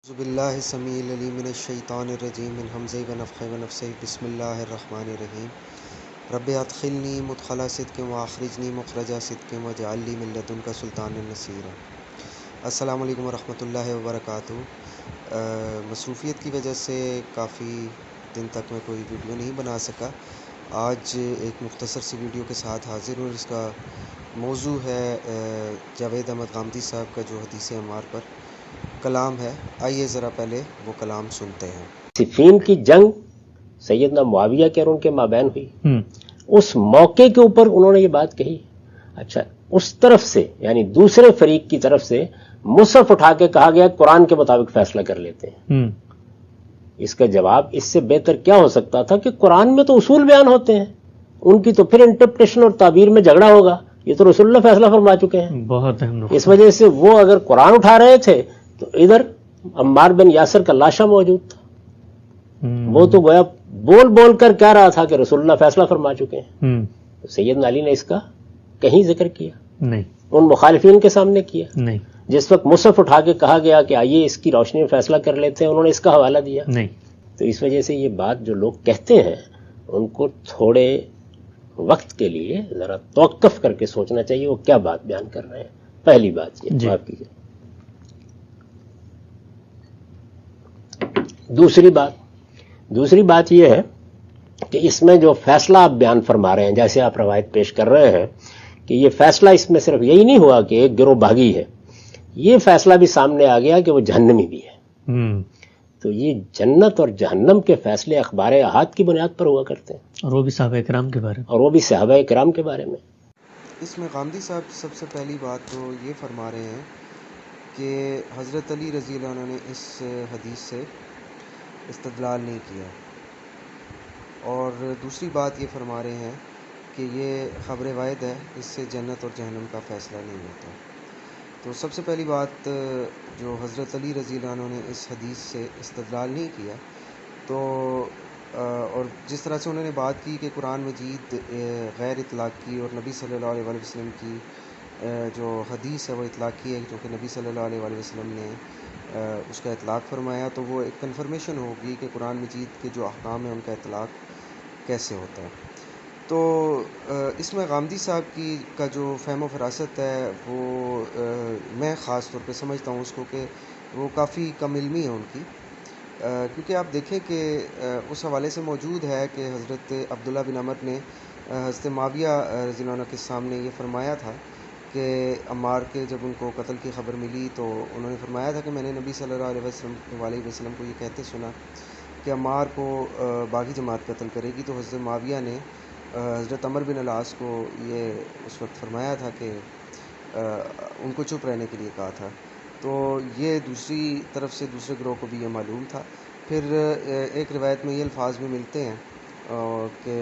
اعوذ باللہ السمیع العلیم من الشیطان الرجیم من حمزہ ونفخہ ونفثہ بسم اللہ الرحمن الرحیم رب ادخلنی مدخل صدق واخرجنی مخرج صدق واجعل لی من لدنک سلطانا نصیرا۔ السلام علیکم ورحمۃ اللہ وبرکاتہ۔ مصروفیت کی وجہ سے کافی دن تک میں کوئی ویڈیو نہیں بنا سکا۔ آج ایک مختصر سی ویڈیو کے ساتھ حاضر ہوں۔ اس کا موضوع ہے جاوید احمد غامدی صاحب کا جو حدیث عمار پر کلام ہے۔ آئیے ذرا پہلے وہ کلام سنتے ہیں۔ صفین کی جنگ سیدنا معاویہ کے اور ان کے مابین ہوئی، اس موقع کے اوپر انہوں نے یہ بات کہی۔ اچھا، اس طرف سے یعنی دوسرے فریق کی طرف سے مصحف اٹھا کے کہا گیا قرآن کے مطابق فیصلہ کر لیتے ہیں۔ اس کا جواب اس سے بہتر کیا ہو سکتا تھا کہ قرآن میں تو اصول بیان ہوتے ہیں، ان کی تو پھر انٹرپریٹیشن اور تعبیر میں جھگڑا ہوگا، یہ تو رسول اللہ فیصلہ فرما چکے ہیں۔ بہت اہم نقطہ۔ اس وجہ سے وہ اگر قرآن اٹھا رہے تھے تو ادھر عمار بن یاسر کا لاشا موجود تھا۔ وہ تو گویا بول بول کر کہہ رہا تھا کہ رسول اللہ فیصلہ فرما چکے ہیں۔ تو سیدنا علی نے اس کا کہیں ذکر کیا نہیں، ان مخالفین کے سامنے کیا۔ نہیں، جس وقت مصحف اٹھا کے کہا گیا کہ آئیے اس کی روشنی میں فیصلہ کر لیتے ہیں، انہوں نے اس کا حوالہ دیا۔ نہیں۔ تو اس وجہ سے یہ بات جو لوگ کہتے ہیں ان کو تھوڑے وقت کے لیے ذرا توقف کر کے سوچنا چاہیے وہ کیا بات بیان کر رہے ہیں۔ پہلی بات یہ معاف کیجیے۔ دوسری بات یہ ہے کہ اس میں جو فیصلہ آپ بیان فرما رہے ہیں، جیسے آپ روایت پیش کر رہے ہیں کہ یہ فیصلہ اس میں صرف یہی نہیں ہوا کہ ایک گروہ بھاگی ہے، یہ فیصلہ بھی سامنے آ گیا کہ وہ جہنمی بھی ہے۔ تو یہ جنت اور جہنم کے فیصلے اخبار احاد کی بنیاد پر ہوا کرتے ہیں، اور وہ بھی صحابہ کرام کے بارے میں، اور وہ بھی صحابہ کرام کے بارے میں۔ اس میں غامدی صاحب سب سے پہلی بات تو یہ فرما رہے ہیں کہ حضرت علی رضی اللہ عنہ نے اس حدیث سے استدلال نہیں کیا، اور دوسری بات یہ فرما رہے ہیں کہ یہ خبر واحد ہے، اس سے جنت اور جہنم کا فیصلہ نہیں ہوتا۔ تو سب سے پہلی بات جو حضرت علی رضی اللہ عنہ نے اس حدیث سے استدلال نہیں کیا، تو اور جس طرح سے انہوں نے بات کی کہ قرآن مجید غیر اطلاقی اور نبی صلی اللہ علیہ وآلہ وسلم کی جو حدیث ہے وہ اطلاقی ہے، جو کہ نبی صلی اللہ علیہ وآلہ وسلم نے اس کا اطلاق فرمایا، تو وہ ایک کنفرمیشن ہوگی کہ قرآن مجید کے جو احکام ہیں ان کا اطلاق کیسے ہوتا ہے۔ تو اس میں غامدی صاحب کا جو فہم و فراست ہے وہ میں خاص طور پہ سمجھتا ہوں اس کو کہ وہ کافی کم علمی ہے ان کی، کیونکہ آپ دیکھیں کہ اس حوالے سے موجود ہے کہ حضرت عبداللہ بن عمر نے حضرت معاویہ رضی اللہ عنہ کے سامنے یہ فرمایا تھا کہ عمار کے جب ان کو قتل کی خبر ملی تو انہوں نے فرمایا تھا کہ میں نے نبی صلی اللہ علیہ وسلم کو یہ کہتے سنا کہ عمار کو باغی جماعت قتل کرے گی، تو حضرت معاویہ نے حضرت عمر بن العاص کو یہ اس وقت فرمایا تھا کہ ان کو چپ رہنے کے لیے کہا تھا۔ تو یہ دوسری طرف سے دوسرے گروہ کو بھی یہ معلوم تھا۔ پھر ایک روایت میں یہ الفاظ بھی ملتے ہیں کہ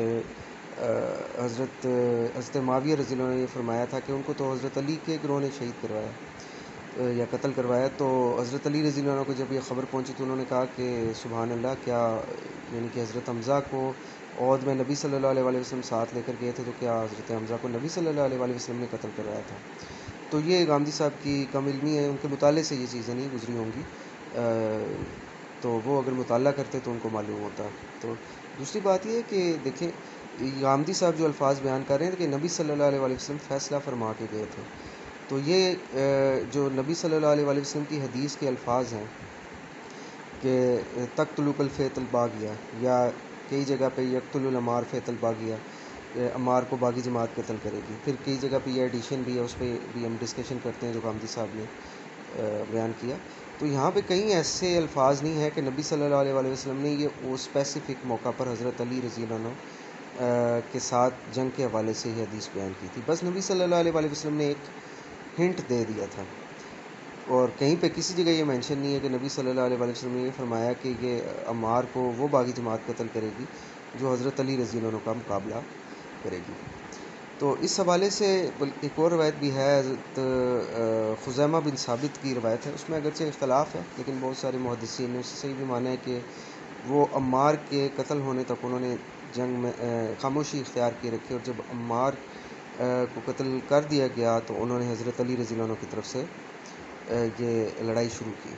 حضرت معاویہ رضی اللہ عنہ نے یہ فرمایا تھا کہ ان کو تو حضرت علی کے گروہ نے شہید کروایا یا قتل کروایا۔ تو حضرت علی رضی اللہ عنہ کو جب یہ خبر پہنچی تو انہوں نے کہا کہ سبحان اللہ، کیا یعنی کہ حضرت حمزہ کو عہد میں نبی صلی اللہ علیہ وآلہ وسلم ساتھ لے کر گئے تھے، تو کیا حضرت حمزہ کو نبی صلی اللہ علیہ وآلہ وسلم نے قتل کروایا تھا؟ تو یہ غامدی صاحب کی کم علمی ہے، ان کے مطالعے سے یہ چیزیں نہیں گزری ہوں گی، تو وہ اگر مطالعہ کرتے تو ان کو معلوم ہوتا۔ تو دوسری بات یہ ہے کہ دیکھیں غامدی صاحب جو الفاظ بیان کر رہے ہیں کہ نبی صلی اللہ علیہ وآلہ وسلم فیصلہ فرما کے گئے تھے، تو یہ جو نبی صلی اللہ علیہ وآلہ وسلم کی حدیث کے الفاظ ہیں کہ تقتلک الفیت الباغیہ، یا کئی جگہ پہ یقتل العمار فیت الباغیہ، عمار کو باغی جماعت قتل کرے گی، پھر کئی جگہ پہ یہ ایڈیشن بھی ہے، اس پہ بھی ہم ڈسکشن کرتے ہیں جو غامدی صاحب نے بیان کیا۔ تو یہاں پہ کہیں ایسے الفاظ نہیں ہے کہ نبی صلی اللہ علیہ وآلہ وسلم نے یہ وہ اسپیسیفک موقع پر حضرت علی رضی اللہ عنہ کے ساتھ جنگ کے حوالے سے یہ حدیث بیان کی تھی، بس نبی صلی اللہ علیہ وآلہ وسلم نے ایک ہنٹ دے دیا تھا، اور کہیں پہ کسی جگہ یہ مینشن نہیں ہے کہ نبی صلی اللہ علیہ وآلہ وسلم نے یہ فرمایا کہ یہ عمار کو وہ باغی جماعت قتل کرے گی جو حضرت علی رضی اللہ عنہ کا مقابلہ کرے گی۔ تو اس حوالے سے ایک اور روایت بھی ہے، حضرت خزیمہ بن ثابت کی روایت ہے، اس میں اگرچہ اختلاف ہے لیکن بہت سارے محدثین نے اس سے صحیح بھی مانا ہے کہ وہ عمار کے قتل ہونے تک انہوں نے جنگ میں خاموشی اختیار کی رکھی، اور جب عمار کو قتل کر دیا گیا تو انہوں نے حضرت علی رضی اللہ عنہ کی طرف سے یہ لڑائی شروع کی۔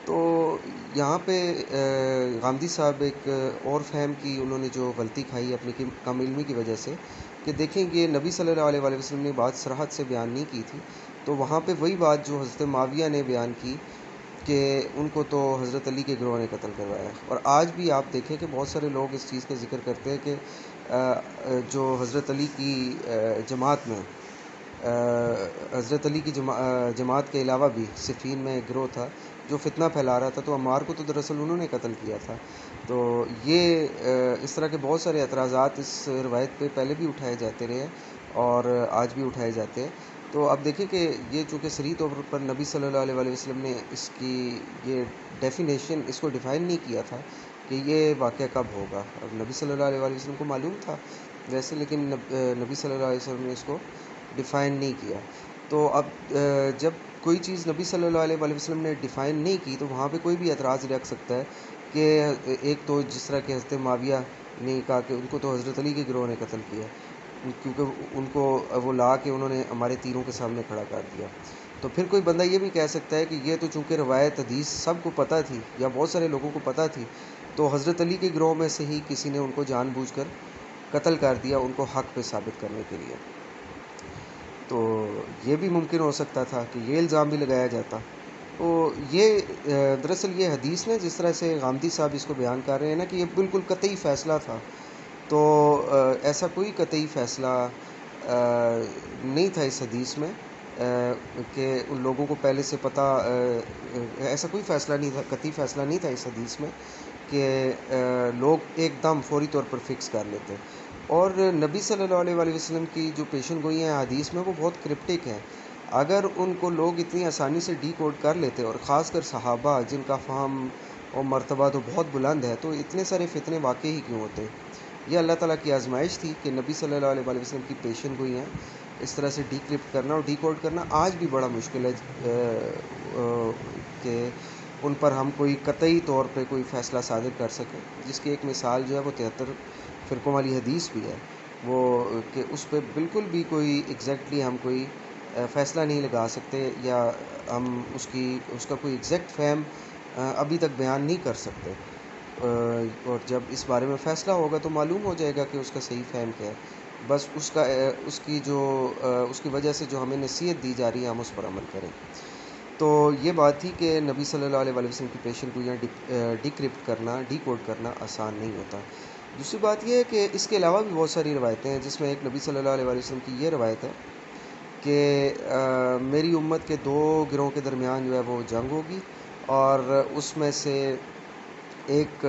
تو یہاں پہ غامدی صاحب ایک اور فہم کی انہوں نے جو غلطی کھائی اپنی کم علمی کی وجہ سے، کہ دیکھیں کہ نبی صلی اللہ علیہ وآلہ وسلم نے بات صراحت سے بیان نہیں کی تھی، تو وہاں پہ وہی بات جو حضرت معاویہ نے بیان کی کہ ان کو تو حضرت علی کے گروہ نے قتل کروایا. اور آج بھی آپ دیکھیں کہ بہت سارے لوگ اس چیز کا ذکر کرتے ہیں کہ جو حضرت علی کی جماعت میں حضرت علی کی جماعت کے علاوہ بھی صفین میں ایک گروہ تھا جو فتنہ پھیلا رہا تھا، تو عمار کو تو دراصل انہوں نے قتل کیا تھا. تو یہ اس طرح کے بہت سارے اعتراضات اس روایت پہ پہلے بھی اٹھائے جاتے رہے اور آج بھی اٹھائے جاتے ہیں. تو اب دیکھیں کہ یہ چونکہ صریح طور پر نبی صلی اللہ علیہ وآلہ وسلم نے اس کی یہ ڈیفینیشن اس کو ڈیفائن نہیں کیا تھا کہ یہ واقعہ کب ہوگا. اب نبی صلی اللہ علیہ وآلہ وسلم کو معلوم تھا ویسے، لیکن نبی صلی اللہ علیہ وسلم نے اس کو ڈیفائن نہیں کیا. تو اب جب کوئی چیز نبی صلی اللہ علیہ وآلہ وسلم نے ڈیفائن نہیں کی تو وہاں پہ کوئی بھی اعتراض رکھ سکتا ہے کہ ایک تو جس طرح کہ حضرت معاویہ نے کہا کہ ان کو تو حضرت علی کے گروہ نے قتل کیا کیونکہ ان کو وہ لا کے انہوں نے ہمارے تیروں کے سامنے کھڑا کر دیا. تو پھر کوئی بندہ یہ بھی کہہ سکتا ہے کہ یہ تو چونکہ روایت حدیث سب کو پتہ تھی یا بہت سارے لوگوں کو پتہ تھی، تو حضرت علی کے گروہ میں سے ہی کسی نے ان کو جان بوجھ کر قتل کر دیا ان کو حق پہ ثابت کرنے کے لیے. تو یہ بھی ممکن ہو سکتا تھا کہ یہ الزام بھی لگایا جاتا. تو یہ دراصل یہ حدیث نے جس طرح سے غامدی صاحب اس کو بیان کر رہے ہیں نا کہ یہ بالکل قطعی فیصلہ تھا، تو ایسا کوئی قطعی فیصلہ نہیں تھا اس حدیث میں کہ ان لوگوں کو پہلے سے پتہ، ایسا کوئی فیصلہ نہیں تھا، قطعی فیصلہ نہیں تھا اس حدیث میں کہ لوگ ایک دم فوری طور پر فکس کر لیتے. اور نبی صلی اللہ علیہ وآلہ وسلم کی جو پیشن گوئیاں ہیں حدیث میں وہ بہت کرپٹک ہیں. اگر ان کو لوگ اتنی آسانی سے ڈی کوڈ کر لیتے، اور خاص کر صحابہ جن کا فہم اور مرتبہ تو بہت بلند ہے، تو اتنے سارے فتنے واقع ہی کیوں ہوتے. یہ اللہ تعالیٰ کی آزمائش تھی کہ نبی صلی اللہ علیہ وآلہ وسلم کی پیشن گوئیاں اس طرح سے ڈی کرپٹ کرنا اور ڈی کوڈ کرنا آج بھی بڑا مشکل ہے کہ ان پر ہم کوئی قطعی طور پہ کوئی فیصلہ صادر کر سکیں. جس کی ایک مثال جو ہے وہ 73 فرقوں والی حدیث بھی ہے، وہ کہ اس پہ بالکل بھی کوئی ایگزیکٹلی ہم کوئی فیصلہ نہیں لگا سکتے یا ہم اس کا کوئی ایگزیکٹ فہم ابھی تک بیان نہیں کر سکتے. اور جب اس بارے میں فیصلہ ہوگا تو معلوم ہو جائے گا کہ اس کا صحیح فہم کیا ہے. بس اس کی وجہ سے جو ہمیں نصیحت دی جا رہی ہے ہم اس پر عمل کریں. تو یہ بات تھی کہ نبی صلی اللہ علیہ وآلہ وسلم کی پیشن گوئیاں ڈی کرپٹ کرنا، ڈی کوڈ کرنا آسان نہیں ہوتا. دوسری بات یہ ہے کہ اس کے علاوہ بھی بہت ساری روایتیں ہیں، جس میں ایک نبی صلی اللہ علیہ وآلہ وسلم کی یہ روایت ہے کہ میری امت کے 2 گروہوں کے درمیان جو ہے وہ جنگ ہوگی، اور اس میں سے ایک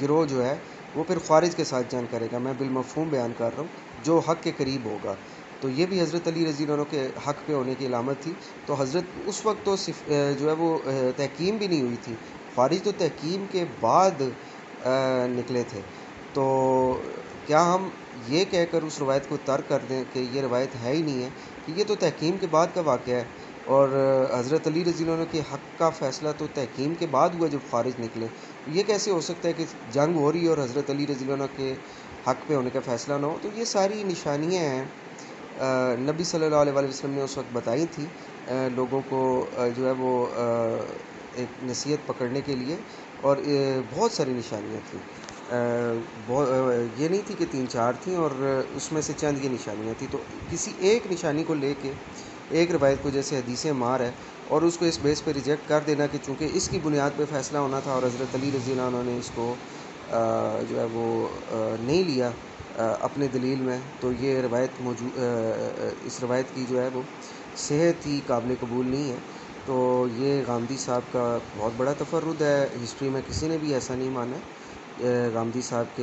گروہ جو ہے وہ پھر خارج کے ساتھ جنگ کرے گا. میں بالمفہوم بیان کر رہا ہوں، جو حق کے قریب ہوگا. تو یہ بھی حضرت علی رضی اللہ عنہ کے حق پہ ہونے کی علامت تھی. تو حضرت اس وقت تو جو ہے وہ تحکیم بھی نہیں ہوئی تھی، خارج تو تحکیم کے بعد نکلے تھے. تو کیا ہم یہ کہہ کر اس روایت کو ترک کر دیں کہ یہ روایت ہے ہی نہیں ہے، کہ یہ تو تحکیم کے بعد کا واقعہ ہے، اور حضرت علی رضی اللہ عنہ کے حق کا فیصلہ تو تحکیم کے بعد ہوا جب خارج نکلے. یہ کیسے ہو سکتا ہے کہ جنگ ہو رہی ہے اور حضرت علی رضی اللہ عنہ کے حق پہ ہونے کا فیصلہ نہ ہو؟ تو یہ ساری نشانیاں ہیں نبی صلی اللہ علیہ وآلہ وسلم نے اس وقت بتائی تھی لوگوں کو جو ہے وہ ایک نصیحت پکڑنے کے لیے، اور بہت ساری نشانیاں تھیں. یہ نہیں تھی کہ 3-4 تھیں اور اس میں سے چند یہ نشانیاں تھیں. تو کسی ایک نشانی کو لے کے ایک روایت کو جیسے حدیث مار ہے اور اس کو اس بیس پہ ریجیکٹ کر دینا کہ چونکہ اس کی بنیاد پہ فیصلہ ہونا تھا اور حضرت علی رضی اللہ عنہ نے اس کو جو ہے وہ نہیں لیا اپنے دلیل میں، تو یہ روایت اس روایت کی جو ہے وہ صحت ہی قابل قبول نہیں ہے. تو یہ غامدی صاحب کا بہت بڑا تفرد ہے، ہسٹری میں کسی نے بھی ایسا نہیں مانا. غامدی صاحب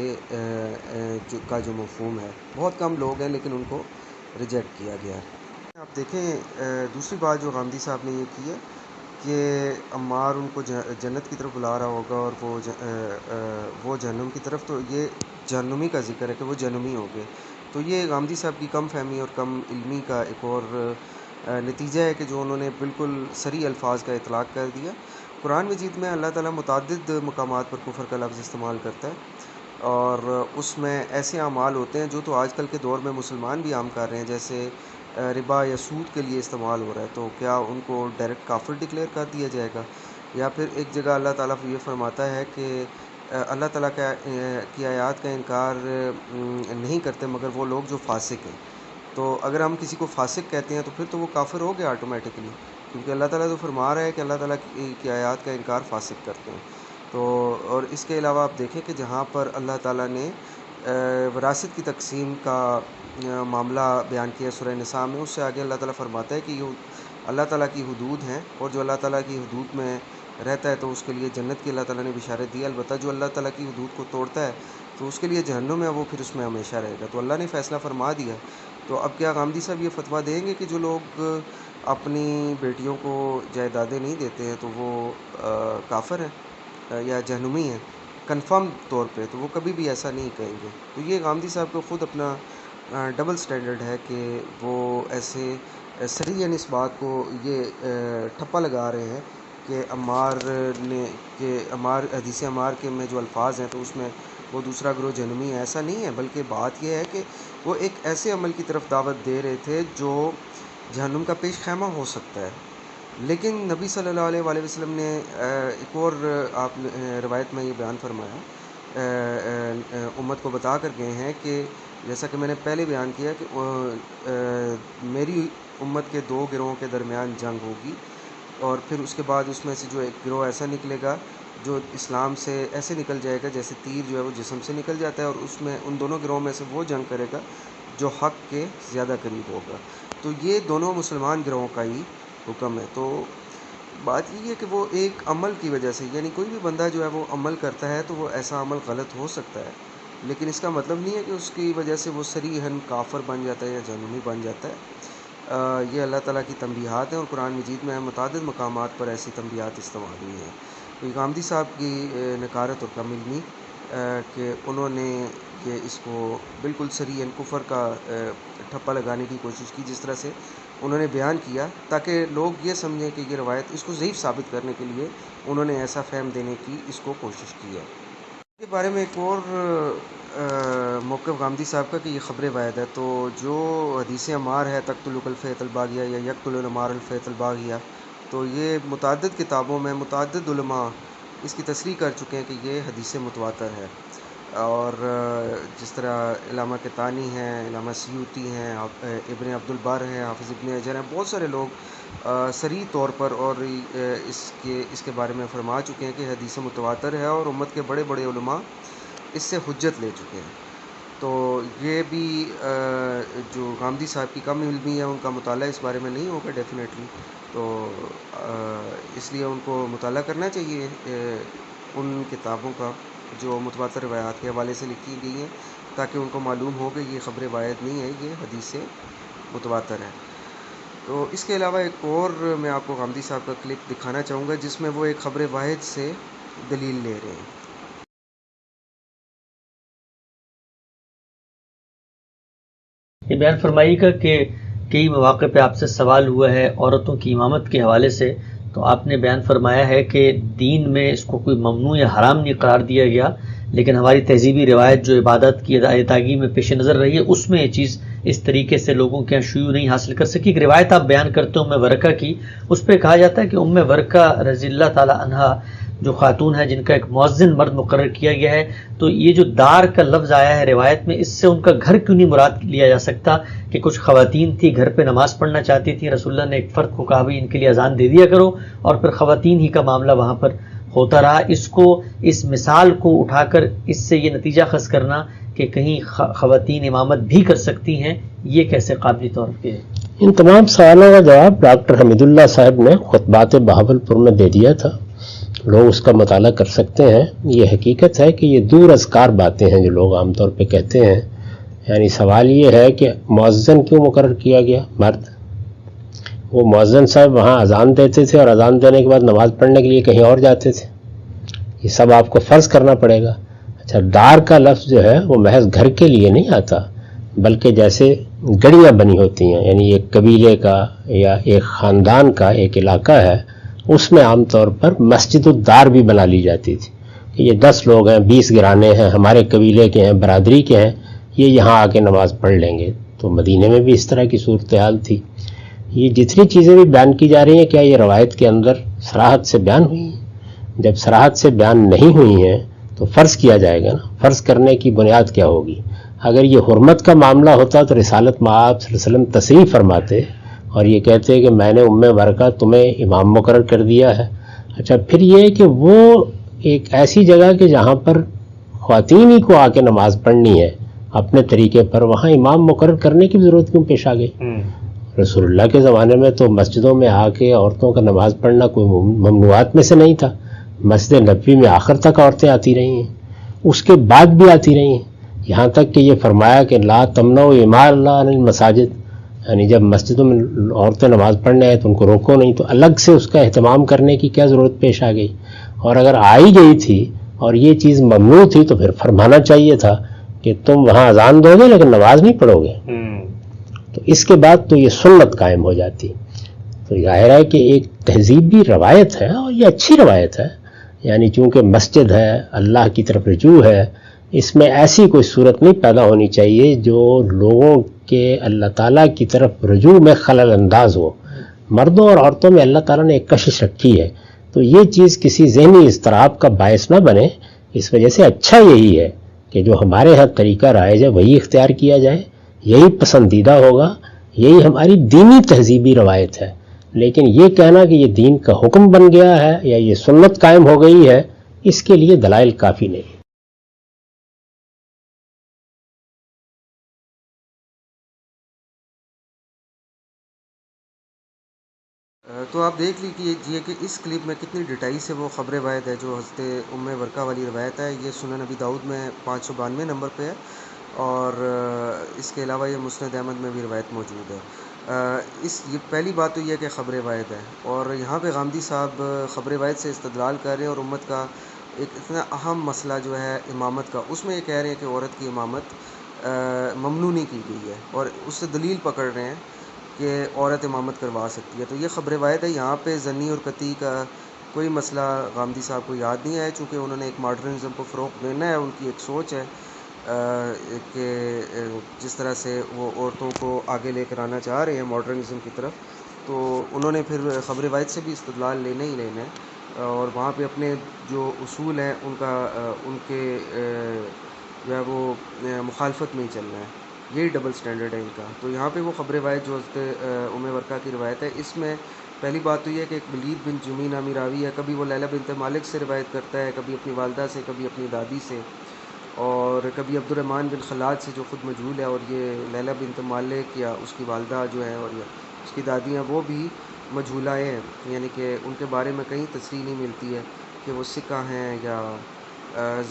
کا جو مفہوم ہے، بہت کم لوگ ہیں لیکن ان کو ریجیکٹ کیا گیا ہے. آپ دیکھیں دوسری بات جو غامدی صاحب نے یہ کی ہے کہ عمار ان کو جنت کی طرف بلا رہا ہوگا اور وہ جہنم کی طرف، تو یہ جہنمی کا ذکر ہے کہ وہ جہنمی ہو گئے. تو یہ غامدی صاحب کی کم فہمی اور کم علمی کا ایک اور نتیجہ ہے کہ جو انہوں نے بالکل صریح الفاظ کا اطلاق کر دیا. قرآن مجید میں اللہ تعالیٰ متعدد مقامات پر کفر کا لفظ استعمال کرتا ہے، اور اس میں ایسے اعمال ہوتے ہیں جو تو آج کل کے دور میں مسلمان بھی عام کر رہے ہیں، جیسے ربا یا سود کے لیے استعمال ہو رہا ہے. تو کیا ان کو ڈائریکٹ کافر ڈکلیئر کر دیا جائے گا؟ یا پھر ایک جگہ اللہ تعالیٰ یہ فرماتا ہے کہ اللہ تعالیٰ کی آیات کا انکار نہیں کرتے مگر وہ لوگ جو فاسق ہیں. تو اگر ہم کسی کو فاسق کہتے ہیں تو پھر تو وہ کافر ہو گیا آٹومیٹکلی، کیونکہ اللہ تعالیٰ تو فرما رہا ہے کہ اللہ تعالیٰ کی آیات کا انکار فاسق کرتے ہیں. تو اور اس کے علاوہ آپ دیکھیں کہ جہاں پر اللہ تعالیٰ نے وراثت کی تقسیم کا معاملہ بیان کیا سورہ نساء میں، اس سے آگے اللہ تعالیٰ فرماتا ہے کہ یہ اللہ تعالیٰ کی حدود ہیں، اور جو اللہ تعالیٰ کی حدود میں رہتا ہے تو اس کے لیے جنت کی اللہ تعالیٰ نے بشارت دی ہے. البتہ جو اللہ تعالیٰ کی حدود کو توڑتا ہے تو اس کے لیے جہنم ہے، وہ پھر اس میں ہمیشہ رہے گا. تو اللہ نے فیصلہ فرما دیا. تو اب کیا غامدی صاحب یہ فتویٰ دیں گے کہ جو لوگ اپنی بیٹیوں کو جائیدادیں نہیں دیتے ہیں تو وہ کافر ہیں یا جہنمی ہیں کنفرم طور پہ؟ تو وہ کبھی بھی ایسا نہیں کہیں گے. تو یہ غامدی صاحب کو خود اپنا ڈبل سٹینڈرڈ ہے کہ وہ ایسے صریحاً اس بات کو یہ ٹھپا لگا رہے ہیں کہ عمار حدیث عمار کے میں جو الفاظ ہیں تو اس میں وہ دوسرا گروہ جہنمی ہے. ایسا نہیں ہے، بلکہ بات یہ ہے کہ وہ ایک ایسے عمل کی طرف دعوت دے رہے تھے جو جہنم کا پیش خیمہ ہو سکتا ہے. لیکن نبی صلی اللہ علیہ وآلہ وسلم نے ایک اور آپ روایت میں یہ بیان فرمایا، امت کو بتا کر گئے ہیں کہ جیسا کہ میں نے پہلے بیان کیا کہ میری امت کے دو گروہوں کے درمیان جنگ ہوگی، اور پھر اس کے بعد اس میں سے جو ایک گروہ ایسا نکلے گا جو اسلام سے ایسے نکل جائے گا جیسے تیر جو ہے وہ جسم سے نکل جاتا ہے، اور اس میں ان دونوں گروہوں میں سے وہ جنگ کرے گا جو حق کے زیادہ قریب ہوگا. تو یہ دونوں مسلمان گروہوں کا ہی حکم ہے. تو بات یہ ہے کہ وہ ایک عمل کی وجہ سے، یعنی کوئی بھی بندہ جو ہے وہ عمل کرتا ہے تو وہ ایسا عمل غلط ہو سکتا ہے، لیکن اس کا مطلب نہیں ہے کہ اس کی وجہ سے وہ صریحاً کافر بن جاتا ہے یا جہنمی بن جاتا ہے. یہ اللہ تعالیٰ کی تنبیہات ہیں، اور قرآن مجید میں متعدد مقامات پر ایسی تنبیہات استعمال ہوئی ہیں. تو غامدی صاحب کی نکارت اور کم علمی کہ انہوں نے یہ اس کو بالکل صریحاً کفر کا ٹھپا لگانے کی کوشش کی، جس طرح سے انہوں نے بیان کیا، تاکہ لوگ یہ سمجھیں کہ یہ روایت، اس کو ضعیف ثابت کرنے کے لیے انہوں نے ایسا فہم دینے کی اس کو کوشش کی ہے. اس کے بارے میں ایک اور موقف غامدی صاحب کا کہ یہ خبر واحد ہے. تو جو حدیث عمار ہے تقتلک الفیۃ الباغیہ یا یقتل العمار الفیۃ الباغیہ، تو یہ متعدد کتابوں میں متعدد علماء اس کی تصریح کر چکے ہیں کہ یہ حدیث متواتر ہے. اور جس طرح علامہ کتانی ہیں، علامہ سیوطی ہیں، ابن عبد البر ہیں، حافظ ابن حجر ہیں، بہت سارے لوگ صریح طور پر اور اس کے بارے میں فرما چکے ہیں کہ حدیث متواتر ہے، اور امت کے بڑے بڑے علماء اس سے حجت لے چکے ہیں. تو یہ بھی جو غامدی صاحب کی کم علمی ہے ان کا مطالعہ اس بارے میں نہیں ہوگا ڈیفینیٹلی. تو اس لیے ان کو مطالعہ کرنا چاہیے ان کتابوں کا جو متواتر روایات کے حوالے سے لکھی گئی ہیں، تاکہ ان کو معلوم ہو کہ یہ خبر واحد نہیں ہے، یہ حدیث متواتر ہے. تو اس کے علاوہ ایک اور میں آپ کو غامدی صاحب کا کلپ دکھانا چاہوں گا جس میں وہ ایک خبر واحد سے دلیل لے رہے ہیں. یہ بیان فرمائیے گا کہ کئی مواقع پہ آپ سے سوال ہوا ہے عورتوں کی امامت کے حوالے سے، تو آپ نے بیان فرمایا ہے کہ دین میں اس کو کوئی ممنوع یا حرام نہیں قرار دیا گیا، لیکن ہماری تہذیبی روایت جو عبادت کی ادائیگی میں پیش نظر رہی ہے اس میں یہ چیز اس طریقے سے لوگوں کے یہاں شیوع نہیں حاصل کر سکی. ایک روایت آپ بیان کرتے ہیں ام ورقہ کی، اس پہ کہا جاتا ہے کہ ام ورقہ رضی اللہ تعالی عنہا جو خاتون ہے جن کا ایک مؤذن مرد مقرر کیا گیا ہے، تو یہ جو دار کا لفظ آیا ہے روایت میں، اس سے ان کا گھر کیوں نہیں مراد لیا جا سکتا کہ کچھ خواتین تھی گھر پہ نماز پڑھنا چاہتی تھیں، رسول اللہ نے ایک فرد کو کہا بھائی ان کے لیے اذان دے دیا کرو، اور پھر خواتین ہی کا معاملہ وہاں پر ہوتا رہا. اس کو اس مثال کو اٹھا کر اس سے یہ نتیجہ خاص کرنا کہ کہیں خواتین امامت بھی کر سکتی ہیں، یہ کیسے قابل طور پہ ہے؟ ان تمام سوالوں کا جواب ڈاکٹر حمید اللہ صاحب نے خطبات بہاولپور میں دے دیا تھا، لوگ اس کا مطالعہ کر سکتے ہیں. یہ حقیقت ہے کہ یہ دور ازکار باتیں ہیں جو لوگ عام طور پہ کہتے ہیں. یعنی سوال یہ ہے کہ مؤذن کیوں مقرر کیا گیا مرد؟ وہ مؤذن صاحب وہاں اذان دیتے تھے اور اذان دینے کے بعد نماز پڑھنے کے لیے کہیں اور جاتے تھے، یہ سب آپ کو فرض کرنا پڑے گا. اچھا، دار کا لفظ جو ہے وہ محض گھر کے لیے نہیں آتا، بلکہ جیسے گڑیاں بنی ہوتی ہیں، یعنی ایک قبیلے کا یا ایک خاندان کا ایک علاقہ ہے، اس میں عام طور پر مسجد الدار بھی بنا لی جاتی تھی کہ یہ 10 لوگ ہیں، 20 گھرانے ہیں، ہمارے قبیلے کے ہیں، برادری کے ہیں، یہ یہاں آ کے نماز پڑھ لیں گے. تو مدینے میں بھی اس طرح کی صورتحال تھی. یہ جتنی چیزیں بھی بیان کی جا رہی ہیں، کیا یہ روایت کے اندر صراحت سے بیان ہوئی ہیں؟ جب صراحت سے بیان نہیں ہوئی ہیں تو فرض کیا جائے گا نا. فرض کرنے کی بنیاد کیا ہوگی؟ اگر یہ حرمت کا معاملہ ہوتا تو رسالت مآب صلی اللہ علیہ وسلم تصریح فرماتے اور یہ کہتے کہ میں نے برکہ تمہیں امام مقرر کر دیا ہے. اچھا، پھر یہ کہ وہ ایک ایسی جگہ کہ جہاں پر خواتین ہی کو آ کے نماز پڑھنی ہے اپنے طریقے پر، وہاں امام مقرر کرنے کی ضرورت کیوں پیش آ گئی؟ رسول اللہ کے زمانے میں تو مسجدوں میں آ کے عورتوں کا نماز پڑھنا کوئی ممنوعات میں سے نہیں تھا. مسجد نبوی میں آخر تک عورتیں آتی رہی ہیں، اس کے بعد بھی آتی رہی ہیں، یہاں تک کہ یہ فرمایا کہ لا تمنعوا اماء اللہ عن المساجد، یعنی جب مسجدوں میں عورتیں نماز پڑھنے آئے تو ان کو روکو نہیں. تو الگ سے اس کا اہتمام کرنے کی کیا ضرورت پیش آ گئی؟ اور اگر آئی گئی تھی اور یہ چیز ممنوع تھی تو پھر فرمانا چاہیے تھا کہ تم وہاں اذان دو گے لیکن نماز نہیں پڑھو گے. تو اس کے بعد تو یہ سنت قائم ہو جاتی. تو ظاہر ہے کہ ایک تہذیبی روایت ہے اور یہ اچھی روایت ہے، یعنی چونکہ مسجد ہے، اللہ کی طرف رجوع ہے، اس میں ایسی کوئی صورت نہیں پیدا ہونی چاہیے جو لوگوں کے اللہ تعالیٰ کی طرف رجوع میں خلل انداز ہو. مردوں اور عورتوں میں اللہ تعالیٰ نے ایک کشش رکھی ہے، تو یہ چیز کسی ذہنی اضطراب کا باعث نہ بنے. اس وجہ سے اچھا یہی ہے کہ جو ہمارے ہاں طریقہ رائج ہے وہی اختیار کیا جائے، یہی پسندیدہ ہوگا، یہی ہماری دینی تہذیبی روایت ہے. لیکن یہ کہنا کہ یہ دین کا حکم بن گیا ہے یا یہ سنت قائم ہو گئی ہے، اس کے لیے دلائل کافی نہیں. تو آپ دیکھ لیجیے کہ اس کلپ میں کتنی ڈیٹائی سے وہ خبر روایت ہے جو حضرت برکہ والی روایت ہے. یہ سنن نبی داؤد میں 592 نمبر پہ ہے، اور اس کے علاوہ یہ مسند احمد میں بھی روایت موجود ہے. یہ پہلی بات تو یہ ہے کہ خبر روایت ہے، اور یہاں پہ غامدی صاحب خبر روایت سے استدلال کر رہے ہیں، اور امت کا ایک اتنا اہم مسئلہ جو ہے امامت کا، اس میں یہ کہہ رہے ہیں کہ عورت کی امامت ممنوع نہیں کی گئی ہے، اور اس سے دلیل پکڑ رہے ہیں کہ عورت امامت کروا سکتی ہے. تو یہ خبر روایت ہے. یہاں پہ ظنی اور قطعی کا کوئی مسئلہ غامدی صاحب کو یاد نہیں آیا، چونکہ انہوں نے ایک ماڈرنزم کو فروغ دینا ہے، ان کی ایک سوچ ہے کہ جس طرح سے وہ عورتوں کو آگے لے کر آنا چاہ رہے ہیں ماڈرنزم کی طرف، تو انہوں نے پھر خبر روایت سے بھی استدلال لینا ہی لینا ہے، اور وہاں پہ اپنے جو اصول ہیں ان کے جو ہے وہ مخالفت میں ہی چلنا ہے. یہی ڈبل سٹینڈرڈ ہے ان کا. تو یہاں پہ وہ خبر روایت جو حضرت برکہ کی روایت ہے، اس میں پہلی بات تو یہ ہے کہ ایک ولید بن جمی نامی راوی ہے، کبھی وہ لیلہ بنت مالک سے روایت کرتا ہے، کبھی اپنی والدہ سے، کبھی اپنی دادی سے، اور کبھی عبد الرحمن بن خلاد سے جو خود مجہول ہے. اور یہ لیلہ بنت مالک یا اس کی والدہ جو ہے اور اس کی دادیاں وہ بھی مجہولائیں ہیں، یعنی کہ ان کے بارے میں کہیں تصریح نہیں ملتی ہے کہ وہ ثقہ ہیں یا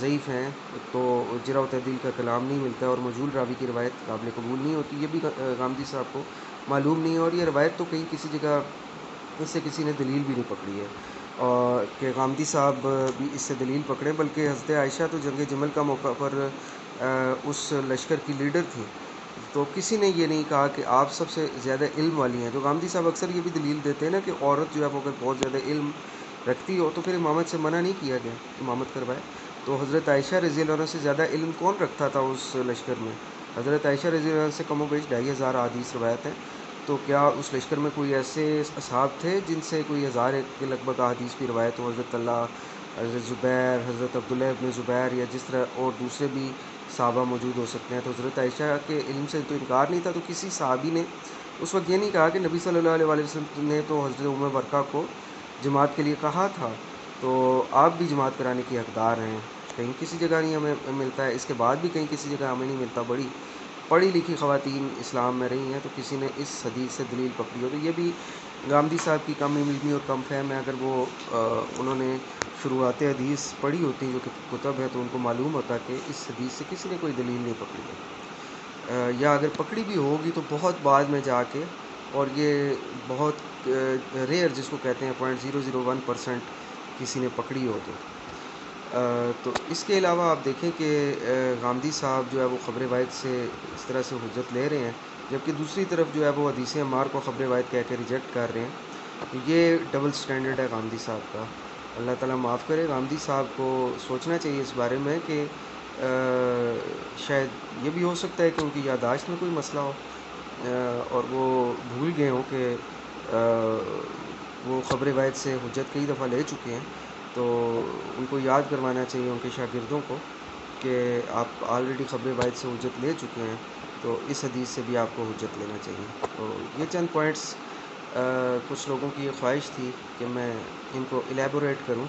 ضعیف ہیں. تو جرح و تعدیل کا کلام نہیں ملتا ہے، اور مجہول راوی کی روایت قابل قبول نہیں ہوتی. یہ بھی غامدی صاحب کو معلوم نہیں ہے، اور یہ روایت تو کہیں کسی جگہ اس سے کسی نے دلیل بھی نہیں پکڑی ہے، اور کہ غامدی صاحب بھی اس سے دلیل پکڑیں. بلکہ حضرت عائشہ تو جنگ جمل کا موقع پر اس لشکر کی لیڈر تھی، تو کسی نے یہ نہیں کہا کہ آپ سب سے زیادہ علم والی ہیں. تو غامدی صاحب اکثر یہ بھی دلیل دیتے ہیں نا کہ عورت جو ہے وہ اگر بہت زیادہ علم رکھتی ہو تو پھر امامت سے منع نہیں کیا گیا، امامت کروائے. تو حضرت عائشہ رضی اللہ عنہ سے زیادہ علم کون رکھتا تھا اس لشکر میں؟ حضرت عائشہ رضی اللہ عنہ سے کم و بیش 2500 احادیث روایت ہیں. تو کیا اس لشکر میں کوئی ایسے اصحاب تھے جن سے کوئی 1000 کے لگ بھگ احادیث کی روایت ہو؟ حضرت اللہ، حضرت زبیر، حضرت عبداللہ ابن زبیر، یا جس طرح اور دوسرے بھی صحابہ موجود ہو سکتے ہیں. تو حضرت عائشہ کے علم سے تو انکار نہیں تھا. تو کسی صحابی نے اس وقت یہ نہیں کہا کہ نبی صلی اللہ علیہ وسلم نے تو حضرت برکہ کو جماعت کے لیے کہا تھا، تو آپ بھی جماعت کرانے کی حقدار ہیں. کہیں کسی جگہ نہیں ہمیں ملتا ہے، اس کے بعد بھی کہیں کسی جگہ ہمیں نہیں ملتا. بڑی پڑھی لکھی خواتین اسلام میں رہی ہیں، تو کسی نے اس حدیث سے دلیل پکڑی ہو. تو یہ بھی غامدی صاحب کی کم علمی اور کم فہم ہے. اگر وہ انہوں نے شروعات حدیث پڑھی ہوتی جو کہ کتب ہے، تو ان کو معلوم ہوتا کہ اس حدیث سے کسی نے کوئی دلیل نہیں پکڑی ہے، یا اگر پکڑی بھی ہوگی تو بہت بعد میں جا کے، اور یہ بہت ریئر جس کو کہتے ہیں 0.001% کسی نے پکڑی ہو. تو اس کے علاوہ آپ دیکھیں کہ غامدی صاحب جو ہے وہ خبر روایت سے اس طرح سے حجت لے رہے ہیں، جبکہ دوسری طرف جو ہے وہ حدیث عمار کو خبر روایت کہہ کے ریجیکٹ کر رہے ہیں. یہ ڈبل سٹینڈرڈ ہے غامدی صاحب کا. اللہ تعالیٰ معاف کرے. غامدی صاحب کو سوچنا چاہیے اس بارے میں کہ شاید یہ بھی ہو سکتا ہے کہ ان کی یادداشت میں کوئی مسئلہ ہو، اور وہ بھول گئے ہوں کہ وہ خبر روایت سے حجت کئی دفعہ لے چکے ہیں. تو ان کو یاد کروانا چاہیے ان کے شاگردوں کو کہ آپ آلریڈی خبر واحد سے حجت لے چکے ہیں، تو اس حدیث سے بھی آپ کو حجت لینا چاہیے. تو یہ چند پوائنٹس کچھ لوگوں کی یہ خواہش تھی کہ میں ان کو الیبوریٹ کروں،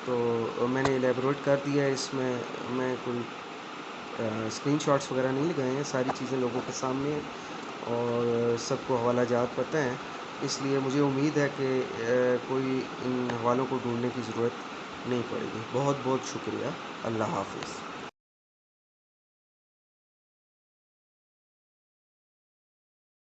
تو میں نے الیبوریٹ کر دیا ہے. اس میں کوئی اسکرین شاٹس وغیرہ نہیں لگائے ہیں، ساری چیزیں لوگوں کے سامنے ہیں اور سب کو حوالہ جات پتہ ہیں. اس لیے مجھے امید ہے کہ کوئی ان حوالوں کو ڈھونڈنے کی ضرورت نہیں پڑے گی. بہت بہت شکریہ. اللہ حافظ.